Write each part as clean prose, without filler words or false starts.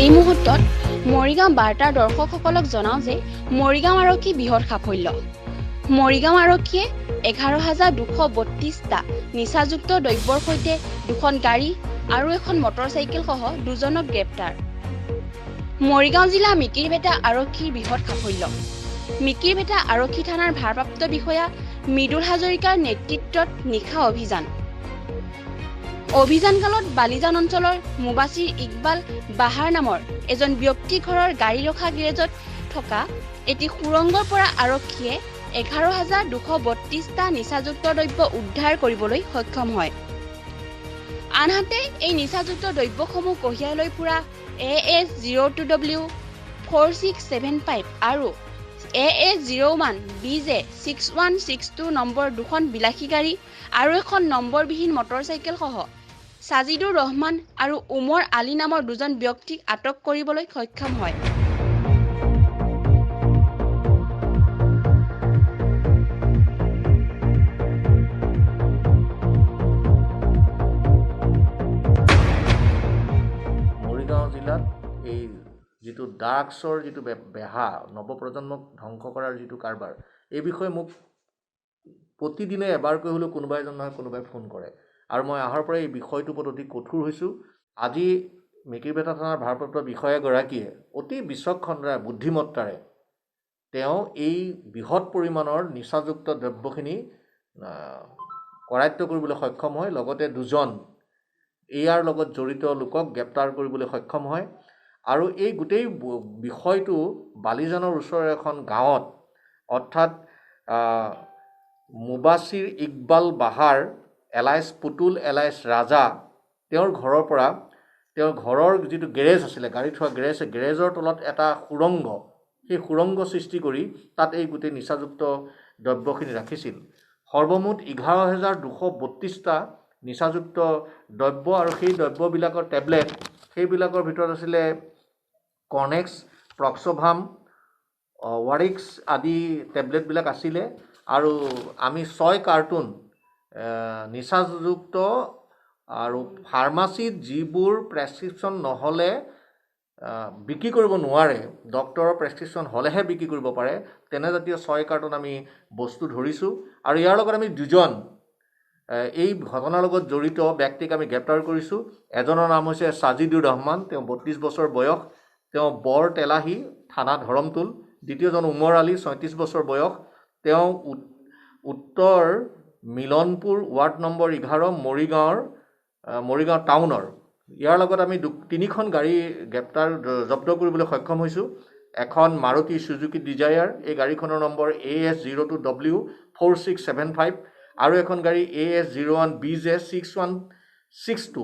এই মুহূৰ্তত মৰিগাঁও বাৰ্তাৰ দৰ্শকসকলক জনাওঁ যে মৰিগাঁও আৰক্ষী বৃহৎ সাফল্য। মৰিগাঁও আৰক্ষীয়ে 11,232টা নিচাযুক্ত দ্ৰব্যৰ সৈতে 2খন গাড়ী আৰু এখন মটৰচাইকেল সহ 2জনক গ্ৰেপ্তাৰ। মৰিগাঁও জিলা মিকিৰভেটা আৰক্ষীৰ বৃহৎ সাফল্য। মিকিৰভেটা আৰক্ষী থানাৰ ভাৰপ্ৰাপ্ত বিষয়া মৃদুল হাজৰিকাৰ নেতৃত্বত নিশা অভিযানকালত বালিজান অঞ্চলৰ মুবাছিৰ ইকবাল বাহাৰ নামৰ এজন ব্যক্তিৰ ঘৰৰ গাড়ী ৰখা গেৰেজত থকা এটি সুৰংগৰ পৰা আৰক্ষীয়ে 11,232টা নিচাযুক্ত দ্ৰব্য উদ্ধাৰ কৰিবলৈ সক্ষম হয়। আনহাতে এই নিচাযুক্ত দ্ৰব্যসমূহ কঢ়িয়াই লৈ ফুৰা AS02W 4675 আৰু AS01 BJ 6162 নম্বৰ 2খন বিলাসী গাড়ী আৰু এখন নম্বৰবিহীন মটৰচাইকেল সহ সাজিদুৰ ৰহমান আৰু উমৰ আলী নামৰ 2জন ব্যক্তিক আটক কৰিবলৈ সক্ষম হয়। মৰিগাঁও জিলাত এই যিটো ড্ৰাগছৰ যিটো বেহা নৱপ্ৰজন্মক ধ্বংস কৰাৰ যিটো কাৰবাৰ, এই বিষয়ে মোক প্ৰতিদিনে এবাৰকৈ হ'লেও কোনোবা এজন নহয় কোনোবাই ফোন কৰে আৰু মই অহাৰ পৰা এই বিষয়টোৰ ওপৰত অতি কঠোৰ হৈছোঁ। আজি মিকিৰভেটা থানাৰ ভাৰপ্ৰাপ্ত বিষয়াগৰাকীয়ে অতি বিচক্ষণৰে বুদ্ধিমত্তাৰে তেওঁ এই বৃহৎ পৰিমাণৰ নিচাযুক্ত দ্ৰব্যখিনি কৰায়ত্ব কৰিবলৈ সক্ষম হয়। লগতে 2জন ইয়াৰ লগত জড়িত লোকক গ্ৰেপ্তাৰ কৰিবলৈ সক্ষম হয় আৰু এই গোটেই বিষয়টো বালিজানৰ ওচৰৰ এখন গাঁৱত অৰ্থাৎ মুবাছিৰ ইকবাল বাহাৰ এলাইচ পুতুল এলাইচ ৰাজা, তেওঁৰ ঘৰৰ পৰা তেওঁৰ ঘৰৰ যিটো গেৰেজ আছিলে, গাড়ী থোৱা গেৰেজ, গেৰেজৰ তলত এটা সুৰংগ, সেই সুৰংগ সৃষ্টি কৰি তাত এই গোটেই নিচাযুক্ত দ্ৰব্যখিনি ৰাখিছিল। সৰ্বমুঠ 11,232টা নিচাযুক্ত দ্ৰব্য আৰু সেই দ্ৰব্যবিলাকৰ টেবলেট, সেইবিলাকৰ ভিতৰত আছিলে কৰ্নেক্স, প্ৰক্সোভাম, ৱাৰিক্স আদি টেবলেটবিলাক আছিলে আৰু আমি 6 কাৰ্টুন নিচাযুক্ত আৰু ফাৰ্মাচীত যিবোৰ প্ৰেছক্ৰিপশ্যন নহ'লে বিক্ৰী কৰিব নোৱাৰে, ডক্টৰৰ প্ৰেছক্ৰিপশ্যন হ'লেহে বিক্ৰী কৰিব পাৰে, তেনেজাতীয় 6 কাৰ্টুন আমি বস্তু ধৰিছোঁ আৰু ইয়াৰ লগত আমি 2জন এই ঘটনাৰ লগত জড়িত ব্যক্তিক আমি গ্ৰেপ্তাৰ কৰিছোঁ। এজনৰ নাম হৈছে সাজিদুৰ ৰহমান, তেওঁ 32 বছৰ বয়স, তেওঁ বৰ তেলাহী থানা ধৰমতুল। দ্বিতীয়জন উমৰ আলী, 37 বছৰ বয়স, তেওঁ উত্তৰ মিলনপুৰ ৱাৰ্ড নম্বৰ 11 মৰিগাঁও টাউনৰ। ইয়াৰ লগত আমি 3খন গাড়ী জব্দ কৰিবলৈ সক্ষম হৈছোঁ। এখন মাৰুতি সুজুকি ডিজায়াৰ, এই গাড়ীখনৰ নম্বৰ AS02W 4675 আৰু এখন গাড়ী AS01 BJ 6162।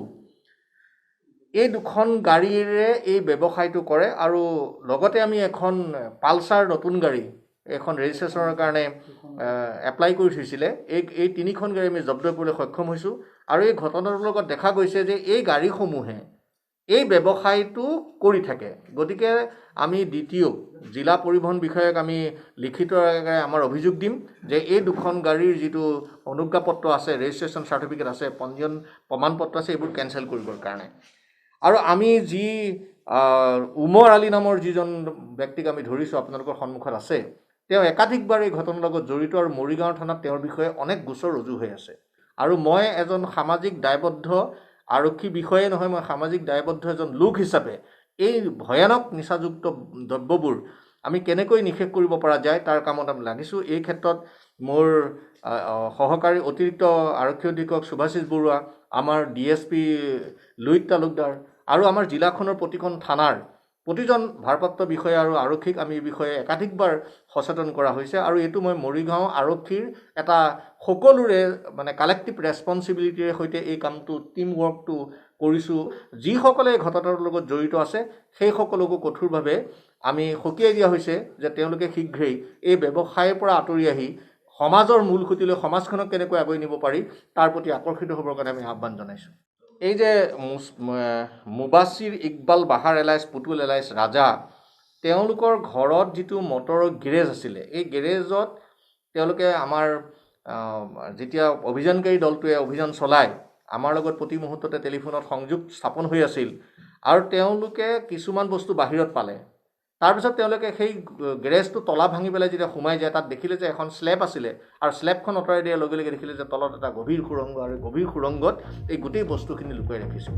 এই 2খন গাড়ীৰে এই ব্যৱসায়টো কৰে আৰু লগতে আমি এখন পালচাৰ নতুন গাড়ী, এখন ৰেজিষ্ট্ৰেশ্যনৰ কাৰণে এপ্লাই কৰি থৈছিলে, এই 3খন গাড়ী আমি জব্দ কৰিবলৈ সক্ষম হৈছোঁ আৰু এই ঘটনাটোৰ লগত দেখা গৈছে যে এই গাড়ীসমূহে এই ব্যৱসায়টো কৰি থাকে। গতিকে আমি দ্বিতীয় জিলা পৰিবহণ বিষয়াক আমি লিখিতভাৱে আমাৰ অভিযোগ দিম যে এই 2খন গাড়ীৰ যিটো অনুজ্ঞাপত্ৰ আছে, ৰেজিষ্ট্ৰেশ্যন চাৰ্টিফিকেট আছে, পঞ্জীয়ন প্ৰমাণপত্ৰ আছে, এইবোৰ কেঞ্চেল কৰিবৰ কাৰণে। আৰু আমি যি উমৰ আলী নামৰ যিজন ব্যক্তিক আমি ধৰিছোঁ, আপোনালোকৰ সন্মুখত আছে, তেওঁ একাধিকবাৰ এই ঘটনাৰ লগত জড়িত আৰু মৰিগাঁও থানাত তেওঁৰ বিষয়ে অনেক গোচৰ ৰুজু হৈ আছে। আৰু মই এজন সামাজিক দায়বদ্ধ আৰক্ষী বিষয়াই নহয়, মই সামাজিক দায়বদ্ধ এজন লোক হিচাপে এই ভয়ানক নিচাযুক্ত দ্ৰব্যবোৰ আমি কেনেকৈ নিষেধ কৰিব পৰা যায় তাৰ কামত আমি লাগিছোঁ। এই ক্ষেত্ৰত মোৰ সহকাৰী অতিৰিক্ত আৰক্ষী অধীক্ষক সুভাষিষ বৰুৱা, আমাৰ DSP লুইত তালুকদাৰ আৰু আমাৰ জিলাখনৰ প্ৰতিখন থানাৰ প্ৰতিজন ভাৰপ্ৰাপ্ত বিষয়া আৰু আৰক্ষীক আমি এই বিষয়ে একাধিকবাৰ সচেতন কৰা হৈছে আৰু এইটো মই মৰিগাঁও আৰক্ষীৰ এটা সকলোৰে কালেক্টিভ ৰেছপনচিবিলিটিৰ সৈতে এই কামটো টিম ৱৰ্কটো কৰিছোঁ। যিসকলে এই ঘটনাটোৰ লগত জড়িত আছে সেই সকলকো কঠোৰভাৱে আমি সকীয়াই দিয়া হৈছে যে তেওঁলোকে শীঘ্ৰেই এই ব্যৱসায়ৰ পৰা আঁতৰি আহি সমাজৰ মূল খুঁটিলৈ সমাজখনক কেনেকৈ আগুৱাই নিব পাৰি তাৰ প্ৰতি আকৰ্ষিত হ'বৰ কাৰণে আমি আহ্বান জনাইছোঁ। এই যে মুবাছিৰ ইকবাল বাহাৰ এলাইচ পুতুল এলাইচ ৰাজা, তেওঁলোকৰ ঘৰত যিটো মটৰৰ গেৰেজ আছিলে, এই গেৰেজত তেওঁলোকে আমাৰ যেতিয়া অভিযানকাৰী দলটোৱে অভিযান চলায়, আমাৰ লগত প্ৰতি মুহূৰ্ততে টেলিফোনত সংযোগ স্থাপন হৈ আছিল আৰু তেওঁলোকে কিছুমান বস্তু বাহিৰত পালে। তাৰপিছত তেওঁলোকে সেই গেৰেজটো তলা ভাঙি পেলাই যেতিয়া সোমাই যায়, তাত দেখিলে যে এখন স্লেব আছিলে, আৰু স্লেবখন আঁতৰাই দিয়াৰ লগে লগে দেখিলে যে তলত এটা গভীৰ সুৰংগ, আৰু গভীৰ সুৰংগত এই গোটেই বস্তুখিনি লুকুৱাই ৰাখিছিল।